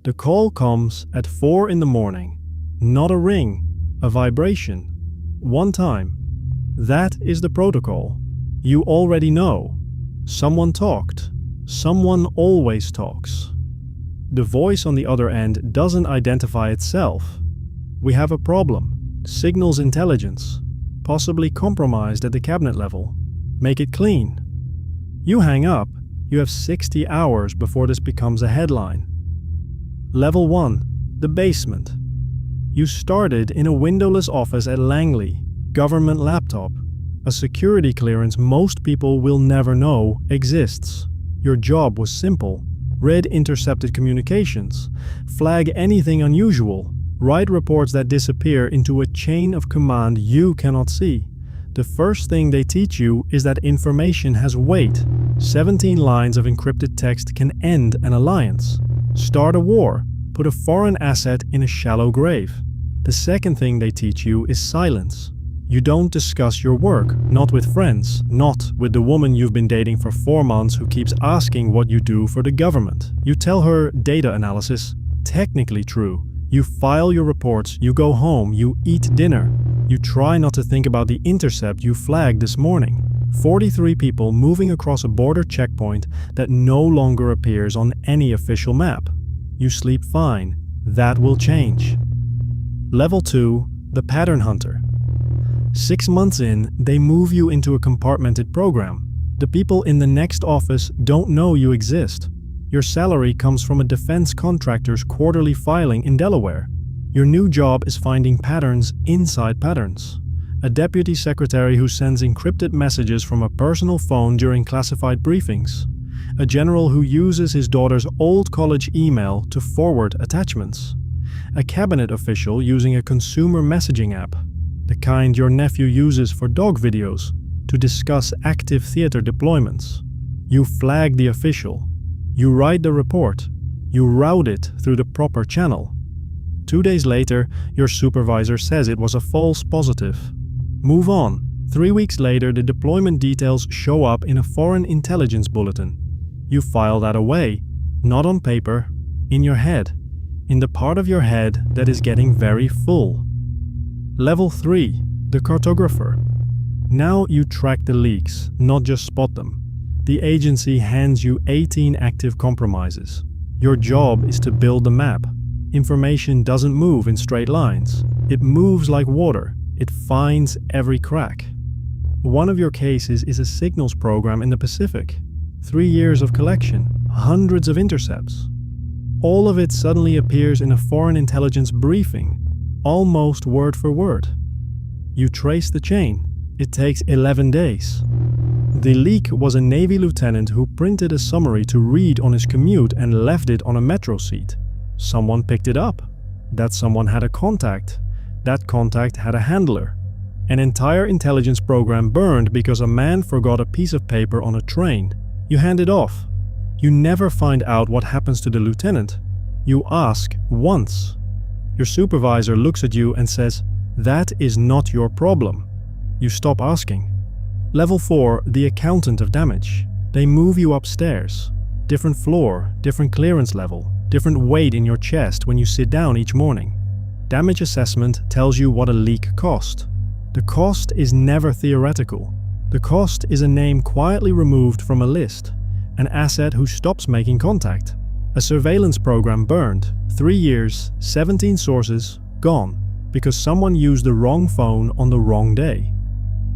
The call comes at 4 in the morning. Not a ring, a vibration. One time. That is the protocol. You already know. Someone talked. Someone always talks. The voice on the other end doesn't identify itself. We have a problem. Signals intelligence. Possibly compromised at the cabinet level. Make it clean. You hang up. You have 60 hours before this becomes a headline. Level 1. The basement. You started in a windowless office at Langley, government laptop. A security clearance most people will never know exists. Your job was simple. Read intercepted communications. Flag anything unusual. Write reports that disappear into a chain of command you cannot see. The first thing they teach you is that information has weight. 17 lines of encrypted text can end an alliance. Start a war. Put a foreign asset in a shallow grave. The second thing they teach you is silence. You don't discuss your work, not with friends, not with the woman you've been dating for 4 months who keeps asking what you do for the government. You tell her data analysis, technically true. You file your reports, you go home, you eat dinner. You try not to think about the intercept you flagged this morning. 43 people moving across a border checkpoint that no longer appears on any official map. You sleep fine. That will change. Level 2. The Pattern Hunter. 6 months in, they move you into a compartmented program. The people in the next office don't know you exist. Your salary comes from a defense contractor's quarterly filing in Delaware. Your new job is finding patterns inside patterns. A deputy secretary who sends encrypted messages from a personal phone during classified briefings. A general who uses his daughter's old college email to forward attachments. A cabinet official using a consumer messaging app. The kind your nephew uses for dog videos to discuss active theater deployments. You flag the official. You write the report. You route it through the proper channel. 2 days later, your supervisor says it was a false positive. Move on. 3 weeks later, the deployment details show up in a foreign intelligence bulletin. You file that away, not on paper, in your head. In the part of your head that is getting very full. Level 3. The Cartographer. Now you track the leaks, not just spot them. The agency hands you 18 active compromises. Your job is to build the map. Information doesn't move in straight lines. It moves like water. It finds every crack. One of your cases is a signals program in the Pacific. 3 years of collection, hundreds of intercepts. All of it suddenly appears in a foreign intelligence briefing, almost word for word. You trace the chain. It takes 11 days. The leak was a Navy lieutenant who printed a summary to read on his commute and left it on a metro seat. Someone picked it up. That someone had a contact. That contact had a handler. An entire intelligence program burned because a man forgot a piece of paper on a train. You hand it off. You never find out what happens to the lieutenant. You ask once. Your supervisor looks at you and says, "That is not your problem." You stop asking. Level 4, the Accountant of Damage. They move you upstairs. Different floor, different clearance level, different weight in your chest when you sit down each morning. Damage assessment tells you what a leak cost. The cost is never theoretical. The cost is a name quietly removed from a list. An asset who stops making contact. A surveillance program burned. 3 years, 17 sources, gone. Because someone used the wrong phone on the wrong day.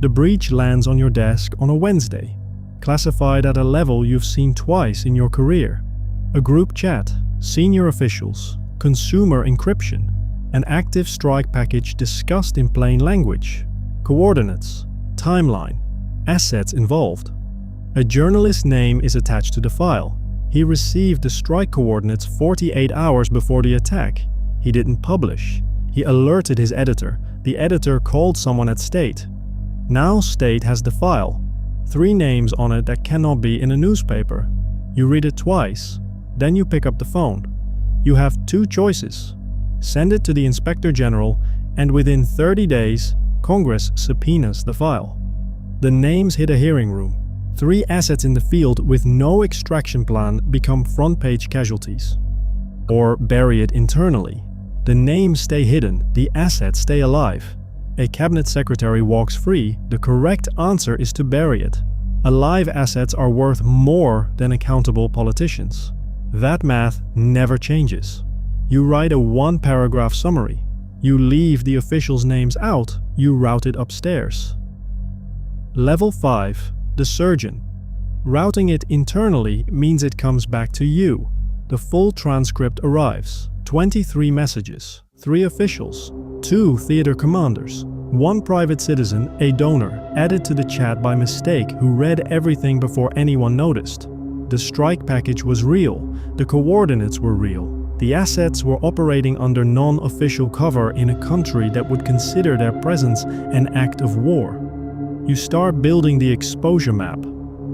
The breach lands on your desk on a Wednesday. Classified at a level you've seen twice in your career. A group chat, senior officials, consumer encryption. An active strike package discussed in plain language. Coordinates, timeline, assets involved. A journalist's name is attached to the file. He received the strike coordinates 48 hours before the attack. He didn't publish. He alerted his editor. The editor called someone at State. Now State has the file. 3 names on it that cannot be in a newspaper. You read it twice. Then you pick up the phone. You have 2 choices. Send it to the Inspector General, and within 30 days, Congress subpoenas the file. The names hit a hearing room. 3 assets in the field with no extraction plan become front-page casualties. or bury it internally. The names stay hidden, the assets stay alive. A cabinet secretary walks free, the correct answer is to bury it. Alive assets are worth more than accountable politicians. That math never changes. You write a one-paragraph summary. You leave the officials' names out, you route it upstairs. Level 5. The surgeon. Routing it internally means it comes back to you. The full transcript arrives. 23 messages, 3 officials, 2 theater commanders, 1 private citizen, a donor, added to the chat by mistake who read everything before anyone noticed. The strike package was real, the coordinates were real. The assets were operating under non-official cover in a country that would consider their presence an act of war. You start building the exposure map.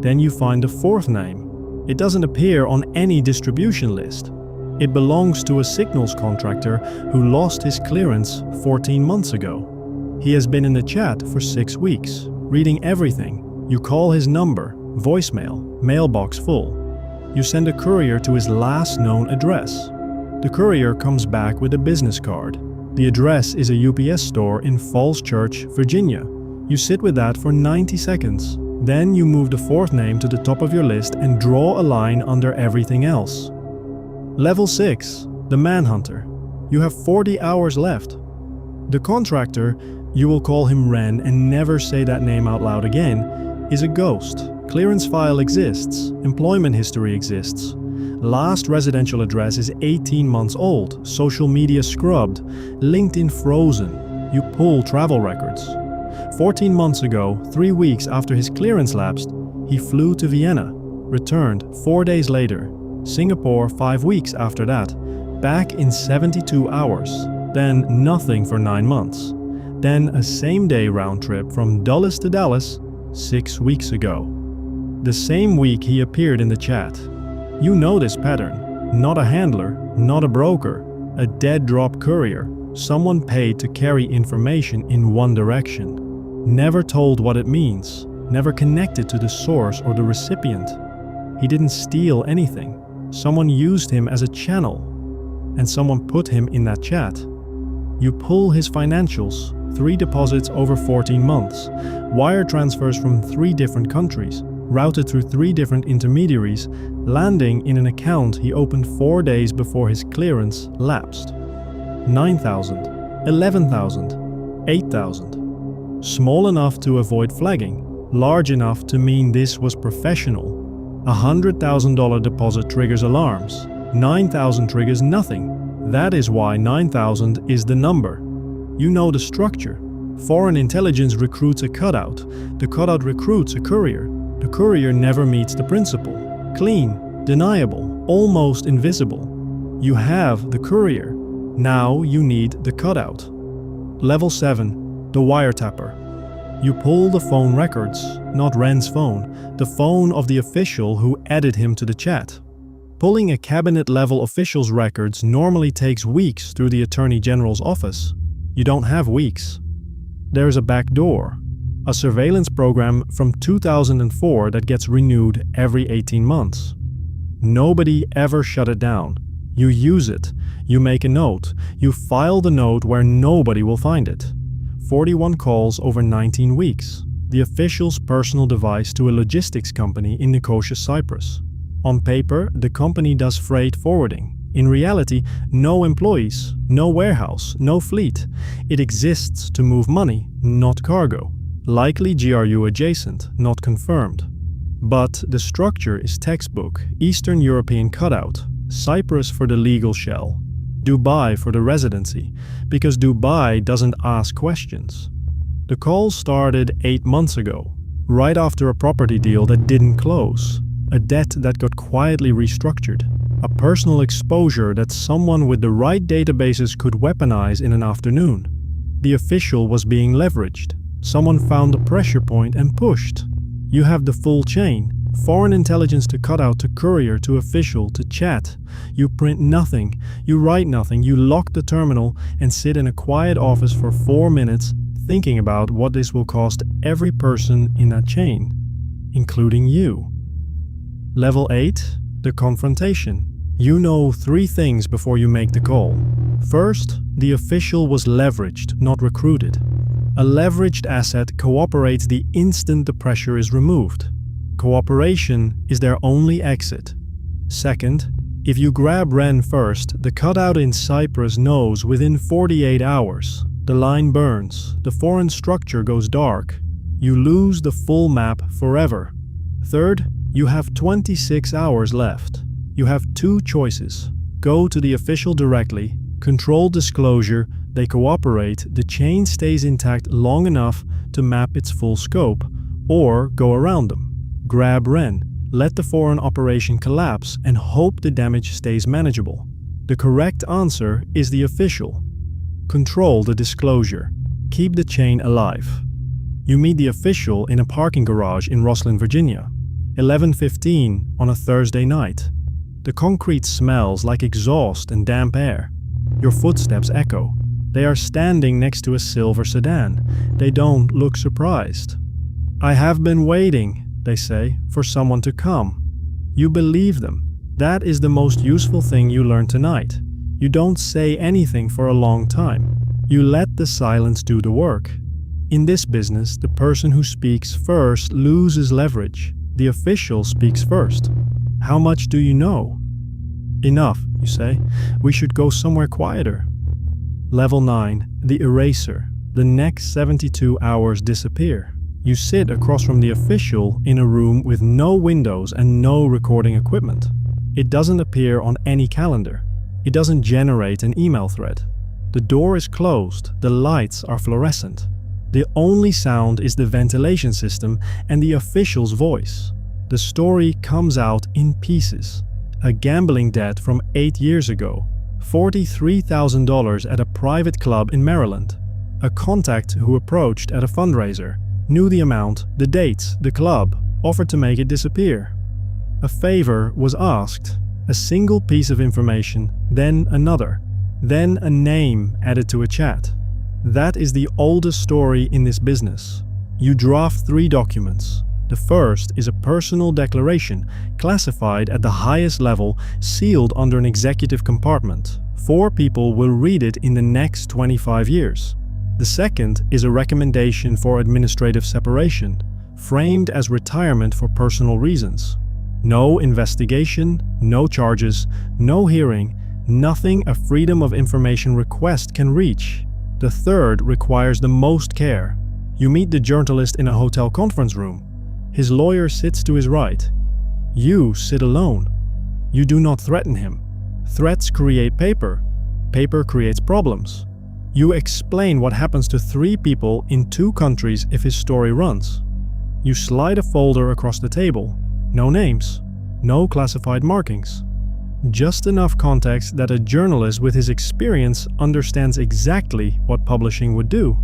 Then you find the 4th name. It doesn't appear on any distribution list. It belongs to a signals contractor who lost his clearance 14 months ago. He has been in the chat for 6 weeks, reading everything. You call his number, voicemail, mailbox full. You send a courier to his last known address. The courier comes back with a business card. The address is a UPS store in Falls Church, Virginia. You sit with that for 90 seconds. Then you move the 4th name to the top of your list and draw a line under everything else. Level 6. The Manhunter. You have 40 hours left. The Contractor, you will call him Ren and never say that name out loud again, is a ghost. Clearance file exists. Employment history exists. Last residential address is 18 months old. Social media scrubbed. LinkedIn frozen. You pull travel records. 14 months ago, 3 weeks after his clearance lapsed, he flew to Vienna, returned 4 days later, Singapore 5 weeks after that, back in 72 hours, then nothing for 9 months, then a same-day round trip from Dulles to Dallas 6 weeks ago. The same week he appeared in the chat. You know this pattern. Not a handler, not a broker, a dead drop courier, someone paid to carry information in one direction. Never told what it means, never connected to the source or the recipient. He didn't steal anything. Someone used him as a channel, and someone put him in that chat. You pull his financials, 3 deposits over 14 months, wire transfers from 3 different countries, routed through 3 different intermediaries, landing in an account he opened 4 days before his clearance lapsed. 9,000, 11,000, 8,000. Small enough to avoid flagging, large enough to mean this was professional. $100,000 deposit triggers alarms, 9,000 triggers nothing. That is why 9,000 is the number. You know the structure. Foreign intelligence recruits a cutout. The cutout recruits a courier. The courier never meets the principal. Clean, deniable, almost invisible. You have the courier. Now you need the cutout. Level 7. The Wiretapper. You pull the phone records, not Ren's phone, the phone of the official who added him to the chat. Pulling a cabinet-level official's records normally takes weeks through the Attorney General's office. You don't have weeks. There's a back door, a surveillance program from 2004 that gets renewed every 18 months. Nobody ever shut it down. You use it, you make a note, you file the note where nobody will find it. 41 calls over 19 weeks. The official's personal device to a logistics company in Nicosia, Cyprus. On paper, the company does freight forwarding. In reality, no employees, no warehouse, no fleet. It exists to move money, not cargo. Likely GRU adjacent, not confirmed. But the structure is textbook, Eastern European cutout, Cyprus for the legal shell, Dubai for the residency, because Dubai doesn't ask questions. The call started 8 months ago, right after a property deal that didn't close, a debt that got quietly restructured, a personal exposure that someone with the right databases could weaponize in an afternoon. The official was being leveraged. Someone found a pressure point and pushed. You have the full chain. Foreign intelligence to cutout to courier to official to chat. You print nothing, you write nothing, you lock the terminal and sit in a quiet office for 4 minutes thinking about what this will cost every person in that chain, including you. Level 8. The Confrontation. You know 3 things before you make the call. First, the official was leveraged, not recruited. A leveraged asset cooperates the instant the pressure is removed. Cooperation is their only exit. Second, if you grab Ren first, the cutout in Cyprus knows within 48 hours. The line burns, the foreign structure goes dark. You lose the full map forever. Third, you have 26 hours left. You have 2 choices. Go to the official directly, control disclosure, they cooperate, the chain stays intact long enough to map its full scope, or go around them. Grab Ren, let the foreign operation collapse and hope the damage stays manageable. The correct answer is the official. Control the disclosure. Keep the chain alive. You meet the official in a parking garage in Rosslyn, Virginia. 11:15 on a Thursday night. The concrete smells like exhaust and damp air. Your footsteps echo. They are standing next to a silver sedan. They don't look surprised. "I have been waiting," they say, "for someone to come." You believe them. That is the most useful thing you learn tonight. You don't say anything for a long time. You let the silence do the work. In this business, the person who speaks first loses leverage. The official speaks first. "How much do you know?" "Enough," you say. "We should go somewhere quieter." Level 9, the eraser. The next 72 hours disappear. You sit across from the official in a room with no windows and no recording equipment. It doesn't appear on any calendar. It doesn't generate an email thread. The door is closed, the lights are fluorescent. The only sound is the ventilation system and the official's voice. The story comes out in pieces. A gambling debt from 8 years ago, $43,000 at a private club in Maryland. A contact who approached at a fundraiser, knew the amount, the dates, the club, offered to make it disappear. A favor was asked, a single piece of information, then another, then a name added to a chat. That is the oldest story in this business. You draft 3 documents. The first is a personal declaration, classified at the highest level, sealed under an executive compartment. 4 people will read it in the next 25 years. The second is a recommendation for administrative separation, framed as retirement for personal reasons. No investigation, no charges, no hearing, nothing a Freedom of Information request can reach. The third requires the most care. You meet the journalist in a hotel conference room. His lawyer sits to his right. You sit alone. You do not threaten him. Threats create paper. Paper creates problems. You explain what happens to 3 people in 2 countries if his story runs. You slide a folder across the table. No names. No classified markings. Just enough context that a journalist with his experience understands exactly what publishing would do.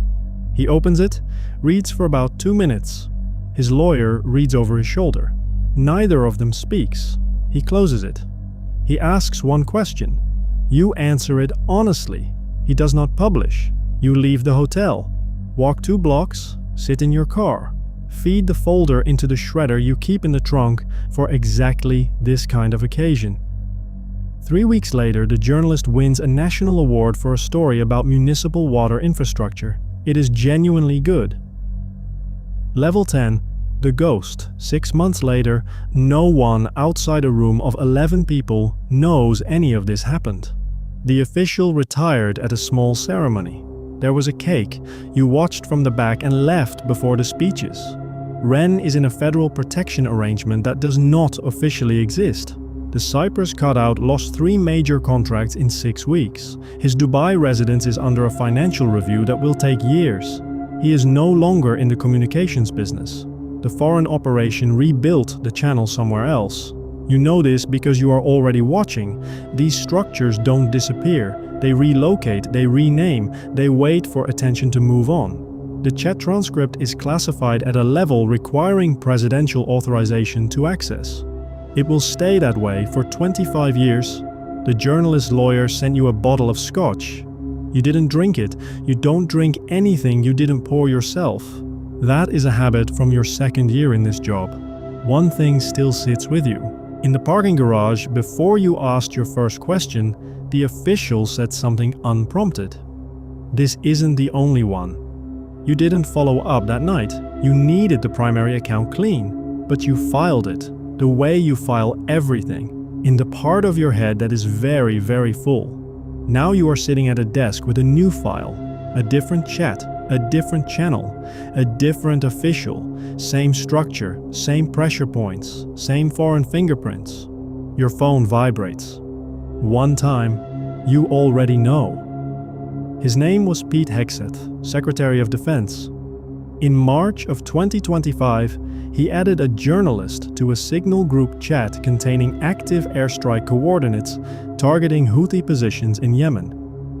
He opens it, reads for about 2 minutes. His lawyer reads over his shoulder. Neither of them speaks. He closes it. He asks one question. You answer it honestly. He does not publish. You leave the hotel. Walk 2 blocks, sit in your car. Feed the folder into the shredder you keep in the trunk for exactly this kind of occasion. 3 weeks later, the journalist wins a national award for a story about municipal water infrastructure. It is genuinely good. Level 10. The Ghost. 6 months later, no one outside a room of 11 people knows any of this happened. The official retired at a small ceremony. There was a cake. You watched from the back and left before the speeches. Ren is in a federal protection arrangement that does not officially exist. The Cyprus cutout lost 3 major contracts in 6 weeks. His Dubai residence is under a financial review that will take years. He is no longer in the communications business. The foreign operation rebuilt the channel somewhere else. You know this because you are already watching. These structures don't disappear. They relocate, they rename, they wait for attention to move on. The chat transcript is classified at a level requiring presidential authorization to access. It will stay that way for 25 years. The journalist's lawyer sent you a bottle of scotch. You didn't drink it. You don't drink anything you didn't pour yourself. That is a habit from your 2nd year in this job. One thing still sits with you. In the parking garage, before you asked your first question, the official said something unprompted. This isn't the only one. You didn't follow up that night. You needed the primary account clean, but you filed it, the way you file everything, in the part of your head that is very, very full. Now you are sitting at a desk with a new file, a different chat, a different channel, a different official, same structure, same pressure points, same foreign fingerprints. Your phone vibrates. One time, you already know. His name was Pete Hegseth, Secretary of Defense. In March of 2025, he added a journalist to a Signal group chat containing active airstrike coordinates targeting Houthi positions in Yemen.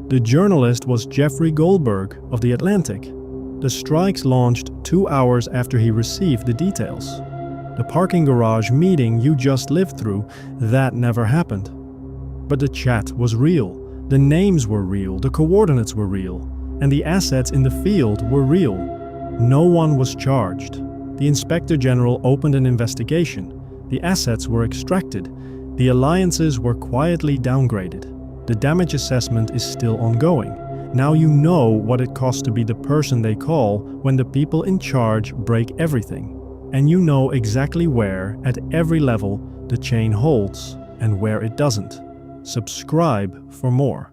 The journalist was Jeffrey Goldberg of The Atlantic. The strikes launched 2 hours after he received the details. The parking garage meeting you just lived through, that never happened. But the chat was real, the names were real, the coordinates were real, and the assets in the field were real. No one was charged. The Inspector General opened an investigation. The assets were extracted. The alliances were quietly downgraded. The damage assessment is still ongoing. Now you know what it costs to be the person they call when the people in charge break everything. And you know exactly where, at every level, the chain holds and where it doesn't. Subscribe for more.